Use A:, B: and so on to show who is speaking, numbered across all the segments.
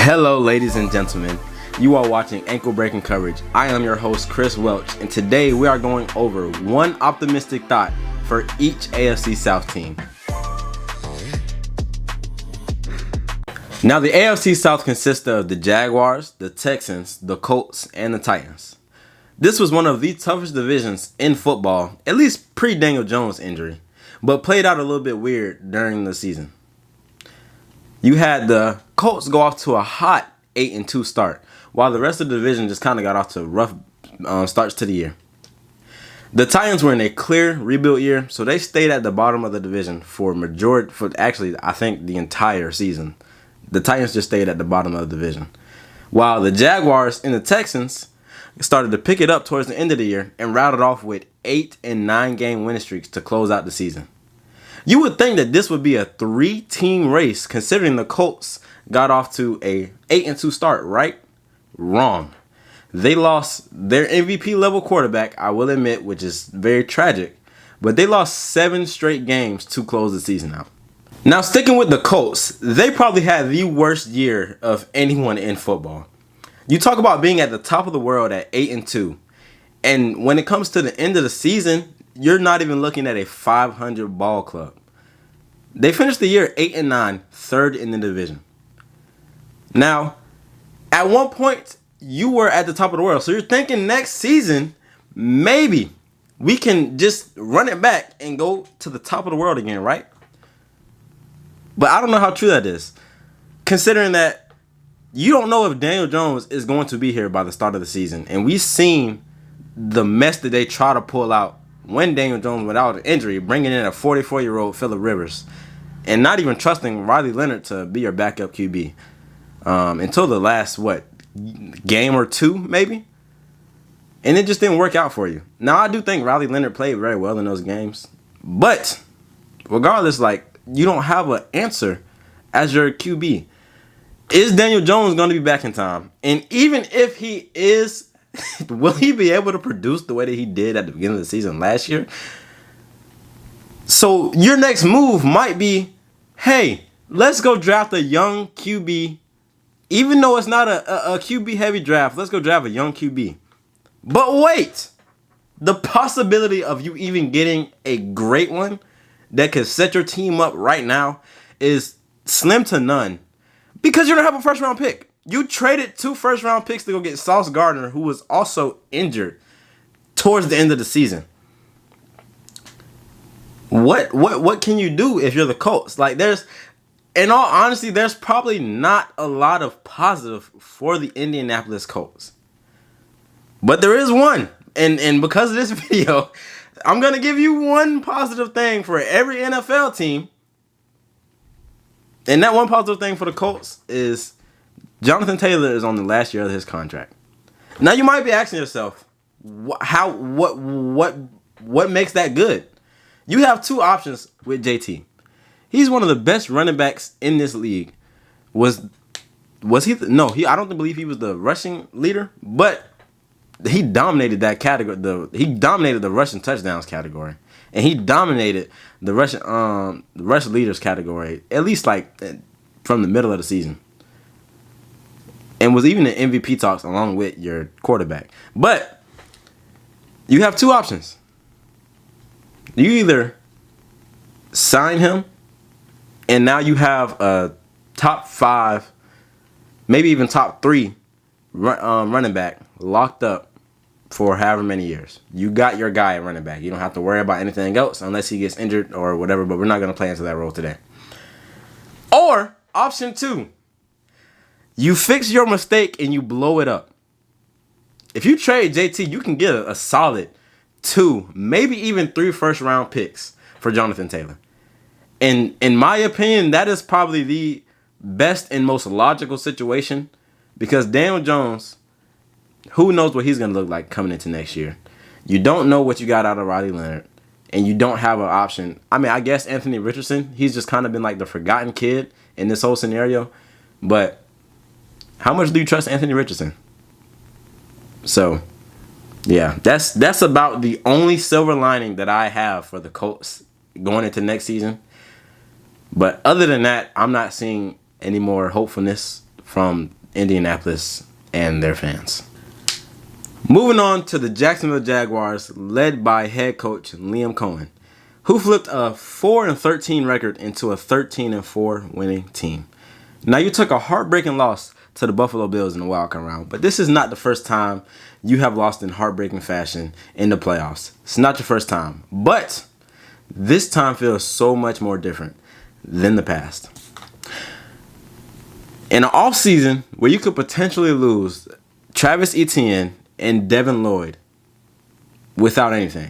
A: Hello, ladies and gentlemen. You are watching Ankle Breaking Coverage. I am your host, Chris Welch, and today we are going over one optimistic thought for each AFC South team. Now, the AFC South consists of the Jaguars, the Texans, the Colts, and the Titans. This was one of the toughest divisions in football, at least pre-Daniel Jones injury, but played out a little bit weird during the season. You had the Colts go off to a hot 8-2 start, while the rest of the division just kind of got off to rough starts to the year. The Titans were in a clear rebuild year, so they stayed at the bottom of the division for I think the entire season. The Titans just stayed at the bottom of the division, while the Jaguars and the Texans started to pick it up towards the end of the year and routed off with 8 and 9 game winning streaks to close out the season. You would think that this would be a 3-team race, considering the Colts got off to a 8-2 start, right? Wrong. They lost their MVP level quarterback, I will admit, which is very tragic, but they lost 7 straight games to close the season out. Now, sticking with the Colts, they probably had the worst year of anyone in football. You talk about being at the top of the world at 8-2, and when it comes to the end of the season, you're not even looking at a 500 ball club. They finished the year 8-9, third in the division. Now, at one point, you were at the top of the world. So you're thinking next season, maybe we can just run it back and go to the top of the world again, right? But I don't know how true that is, considering that you don't know if Daniel Jones is going to be here by the start of the season. And we've seen the mess that they try to pull out when Daniel Jones went out with an injury, bringing in a 44-year-old Phillip Rivers, and not even trusting Riley Leonard to be your backup QB until the last, game or two, maybe? And it just didn't work out for you. Now, I do think Riley Leonard played very well in those games, but regardless, you don't have an answer as your QB. Is Daniel Jones going to be back in time? And even if he is, will he be able to produce the way that he did at the beginning of the season last year? So your next move might be, hey, let's go draft a young QB. Even though it's not a QB heavy draft, let's go draft a young QB. But wait, the possibility of you even getting a great one that could set your team up right now is slim to none, because you don't have a first round pick. You traded 2 first-round picks to go get Sauce Gardner, who was also injured towards the end of the season. What can you do if you're the Colts? In all honesty, there's probably not a lot of positive for the Indianapolis Colts. But there is one. And because of this video, I'm going to give you one positive thing for every NFL team. And that one positive thing for the Colts is Jonathan Taylor is on the last year of his contract. Now you might be asking yourself, what makes that good? You have 2 options with JT. He's one of the best running backs in this league. Was he? No, I don't believe he was the rushing leader, but he dominated that category. He dominated the rushing touchdowns category, and he dominated the rush leaders category, at least from the middle of the season. And was even in MVP talks along with your quarterback. But you have 2 options. You either sign him, and now you have a top 5, maybe even top 3 running back locked up for however many years. You got your guy at running back. You don't have to worry about anything else unless he gets injured or whatever, but we're not going to play into that role today. Or option 2. You fix your mistake and you blow it up. If you trade JT, you can get a solid 2, maybe even 3 first-round picks for Jonathan Taylor. And in my opinion, that is probably the best and most logical situation, because Daniel Jones, who knows what he's going to look like coming into next year. You don't know what you got out of Riley Leonard, and you don't have an option. I mean, I guess Anthony Richardson, he's just kind of been like the forgotten kid in this whole scenario, but how much do you trust Anthony Richardson? So, yeah, that's about the only silver lining that I have for the Colts going into next season. But other than that, I'm not seeing any more hopefulness from Indianapolis and their fans. Moving on to the Jacksonville Jaguars, led by head coach Liam Cohen, who flipped a 4-13 record into a 13-4 winning team. Now, you took a heartbreaking loss to the Buffalo Bills in the wildcard round, but this is not the first time you have lost in heartbreaking fashion in the playoffs. It's not your first time, but this time feels so much more different than the past. In an offseason where you could potentially lose Travis Etienne and Devin Lloyd without anything,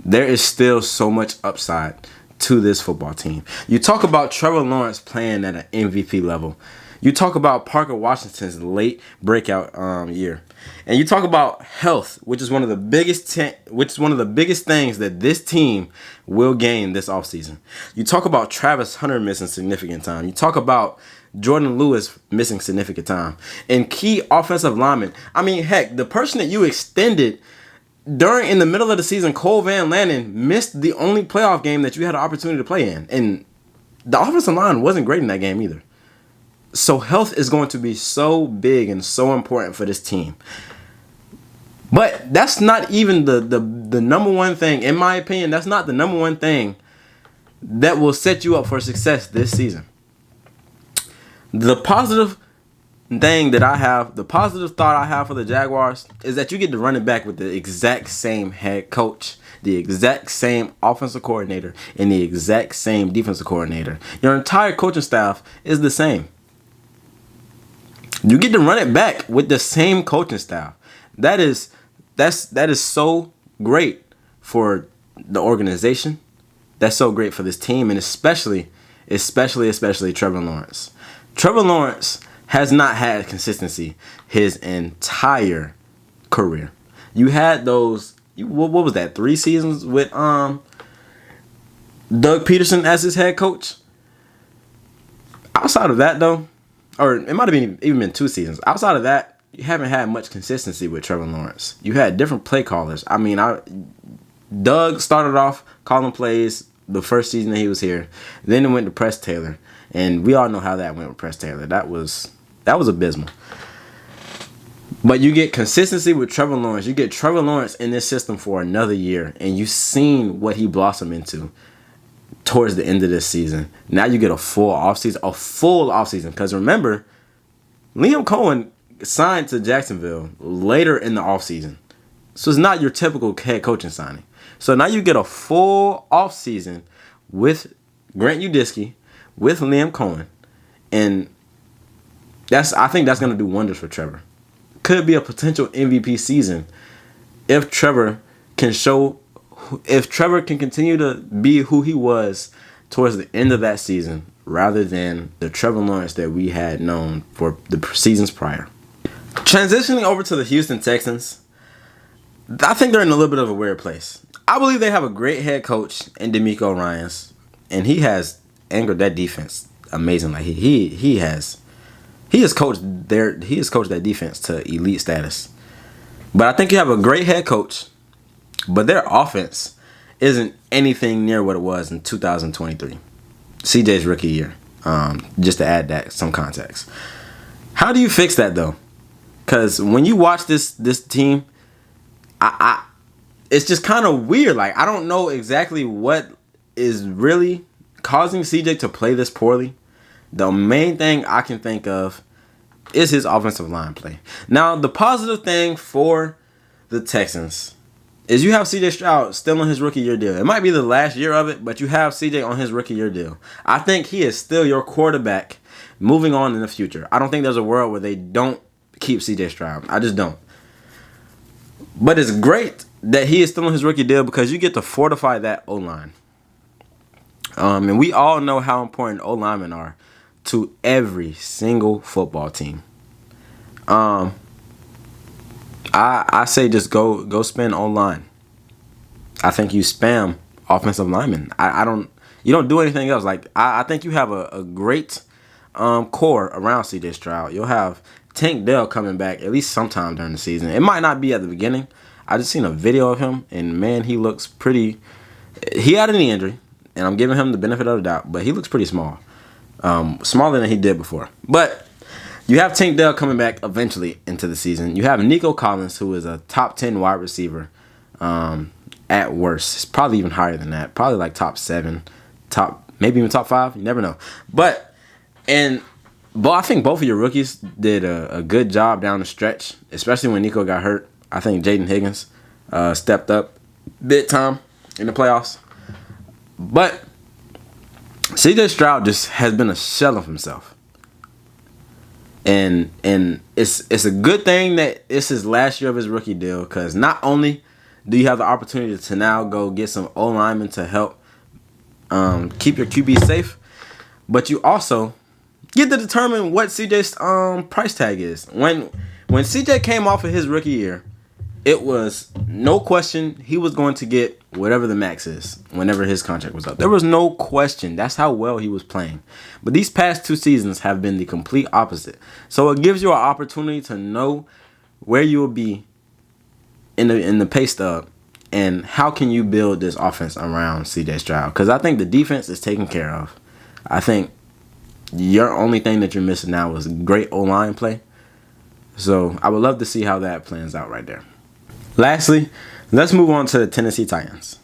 A: there is still so much upside to this football team. You talk about Trevor Lawrence playing at an MVP level. You talk about Parker Washington's late breakout year, and you talk about health, which is one of the biggest things that this team will gain this offseason. You talk about Travis Hunter missing significant time. You talk about Jordan Lewis missing significant time, and key offensive linemen. I mean, heck, the person that you extended in the middle of the season, Cole Van Lanen, missed the only playoff game that you had an opportunity to play in, and the offensive line wasn't great in that game either. So health is going to be so big and so important for this team. But that's not even the number one thing. In my opinion, that's not the number one thing that will set you up for success this season. The positive thought I have for the Jaguars is that you get to run it back with the exact same head coach, the exact same offensive coordinator, and the exact same defensive coordinator. Your entire coaching staff is the same. You get to run it back with the same coaching staff. That is so great for the organization. That's so great for this team, and especially Trevor Lawrence. Trevor Lawrence has not had consistency his entire career. You had those, what was that, 3 seasons with Doug Peterson as his head coach? Outside of that, though, or it might have even been 2 seasons. Outside of that, you haven't had much consistency with Trevor Lawrence. You had different play callers. I mean, Doug started off calling plays the first season that he was here. Then it went to Press Taylor. And we all know how that went with Press Taylor. That was abysmal. But you get consistency with Trevor Lawrence. You get Trevor Lawrence in this system for another year, and you've seen what he blossomed into towards the end of this season. Now you get a full offseason. Because remember, Liam Cohen signed to Jacksonville later in the offseason. So it's not your typical head coaching signing. So now you get a full offseason with Grant Udisky, with Liam Cohen, and I think that's going to do wonders for Trevor. Could be a potential MVP season if Trevor can continue to be who he was towards the end of that season, rather than the Trevor Lawrence that we had known for the seasons prior. Transitioning over to the Houston Texans, I think they're in a little bit of a weird place. I believe they have a great head coach in DeMeco Ryans, and he has anchored that defense amazingly. He has coached that defense to elite status. But I think you have a great head coach, but their offense isn't anything near what it was in 2023, CJ's rookie year. Just to add that some context. How do you fix that though? Because when you watch this team, it's just kind of weird. Like, I don't know exactly what is really causing CJ to play this poorly. The main thing I can think of is his offensive line play. Now, the positive thing for the Texans is you have CJ Stroud still on his rookie year deal. It might be the last year of it, but you have CJ on his rookie year deal. I think he is still your quarterback moving on in the future. I don't think there's a world where they don't keep CJ Stroud. I just don't. But it's great that he is still on his rookie deal because you get to fortify that O-line. And we all know how important O-linemen are to every single football team. I say just go spend O-line. I think you spam offensive linemen. You don't do anything else. Like I think you have a great core around CJ Stroud. You'll have Tank Dell coming back at least sometime during the season. It might not be at the beginning. I just seen a video of him, and man, he looks pretty. He had a knee injury, and I'm giving him the benefit of the doubt, but he looks pretty small, smaller than he did before. But You have Tank Dell coming back eventually into the season. You have Nico Collins, who is a top 10 wide receiver at worst. It's probably even higher than that. Probably like top 7, maybe even top 5. You never know. But I think both of your rookies did a good job down the stretch, especially when Nico got hurt. I think Jaden Higgins stepped up big time in the playoffs. But CJ Stroud just has been a shell of himself. And it's a good thing that it's his last year of his rookie deal, because not only do you have the opportunity to now go get some O-linemen to help keep your QB safe, but you also get to determine what CJ's price tag is. When CJ came off of his rookie year, it was no question he was going to get whatever the max is whenever his contract was up. There was no question. That's how well he was playing. But these past 2 seasons have been the complete opposite. So it gives you an opportunity to know where you will be in the pay stub and how can you build this offense around CJ Stroud. Because I think the defense is taken care of. I think your only thing that you're missing now is great O-line play. So I would love to see how that plans out right there. Lastly, let's move on to the Tennessee Titans.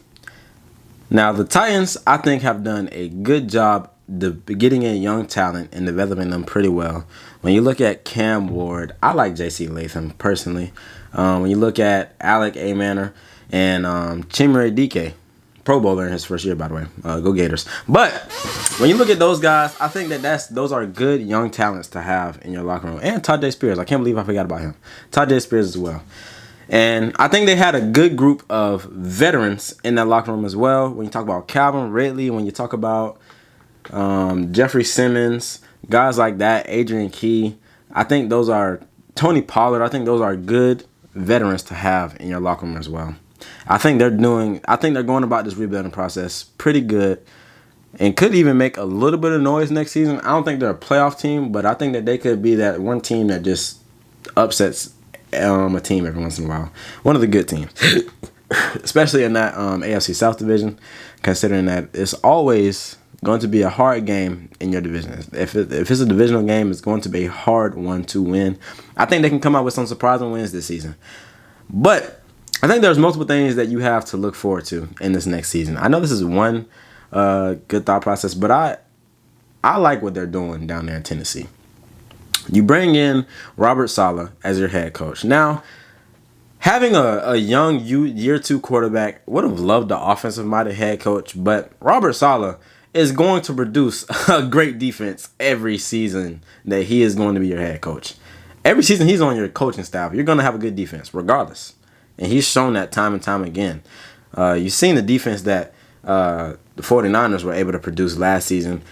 A: Now, the Titans, I think, have done a good job getting in young talent and developing them pretty well. When you look at Cam Ward, I like J.C. Latham personally. When you look at Alec Manor and Chimere Dike, Pro Bowler in his first year, by the way. Go Gators. But when you look at those guys, I think those are good young talents to have in your locker room. And Tajay Spears. I can't believe I forgot about him. Tajay Spears as well. And I think they had a good group of veterans in that locker room as well. When you talk about Calvin Ridley, when you talk about Jeffrey Simmons, guys like that, Adrian Key, I think those are Tony Pollard. I think those are good veterans to have in your locker room as well. I think they're going about this rebuilding process pretty good and could even make a little bit of noise next season. I don't think they're a playoff team, but I think that they could be that one team that just upsets a team every once in a while. One of the good teams, especially in that AFC South division, considering that it's always going to be a hard game in your division. If it's a divisional game, it's going to be a hard one to win. I think they can come out with some surprising wins this season. But I think there's multiple things that you have to look forward to in this next season. I know this is one good thought process, but I like what they're doing down there in Tennessee. You bring in Robert Saleh as your head coach. Now, having a young year 2 quarterback, would have loved the offensive-minded head coach, but Robert Saleh is going to produce a great defense every season that he is going to be your head coach. Every season he's on your coaching staff, you're going to have a good defense regardless. And he's shown that time and time again. You've seen the defense that the 49ers were able to produce last season.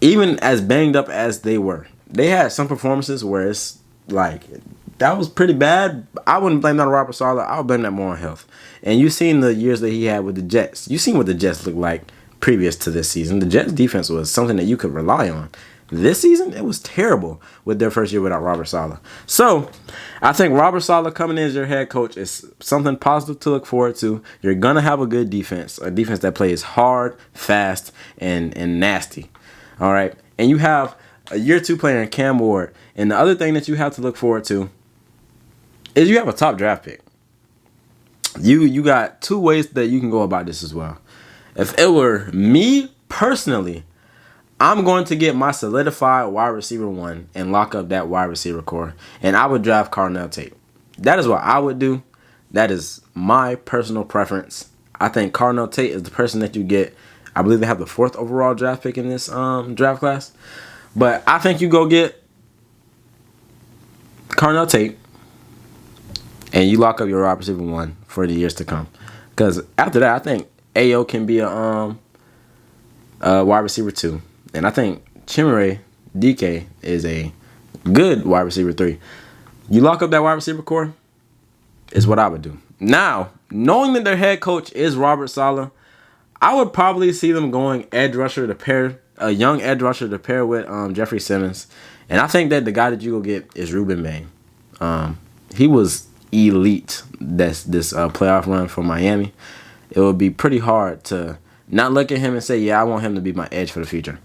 A: Even as banged up as they were, they had some performances where it's like, that was pretty bad. I wouldn't blame that on Robert Saleh. I would blame that more on health. And you've seen the years that he had with the Jets. You've seen what the Jets looked like previous to this season. The Jets defense was something that you could rely on. This season, it was terrible with their first year without Robert Saleh. So, I think Robert Saleh coming in as your head coach is something positive to look forward to. You're going to have a good defense, a defense that plays hard, fast, and nasty. All right? And you have a year 2 player in Cam Ward. And the other thing that you have to look forward to is you have a top draft pick. You got 2 ways that you can go about this as well. If it were me personally, I'm going to get my solidified wide receiver 1 and lock up that wide receiver core. And I would draft Carnell Tate. That is what I would do. That is my personal preference. I think Carnell Tate is the person that you get. I believe they have the 4th overall draft pick in this draft class. But I think you go get Carnell Tate and you lock up your wide receiver 1 for the years to come. Because after that, I think Ayo can be a wide receiver 2. And I think Chimere Dike is a good wide receiver 3. You lock up that wide receiver core is what I would do. Now, knowing that their head coach is Robert Saleh, I would probably see them going edge rusher to pair, a young edge rusher to pair with Jeffrey Simmons. And I think that the guy that you go get is Ruben Bain. He was elite this playoff run for Miami. It would be pretty hard to not look at him and say, yeah, I want him to be my edge for the future.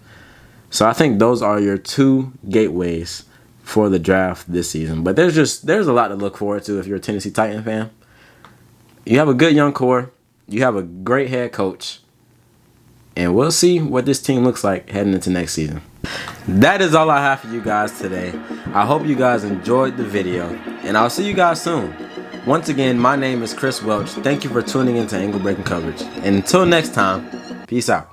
A: So I think those are your 2 gateways for the draft this season. But there's a lot to look forward to if you're a Tennessee Titan fan. You have a good young core. You have a great head coach. And we'll see what this team looks like heading into next season. That is all I have for you guys today. I hope you guys enjoyed the video, and I'll see you guys soon. Once again, my name is Chris Welch. Thank you for tuning into Angle Breaking Coverage. And until next time, peace out.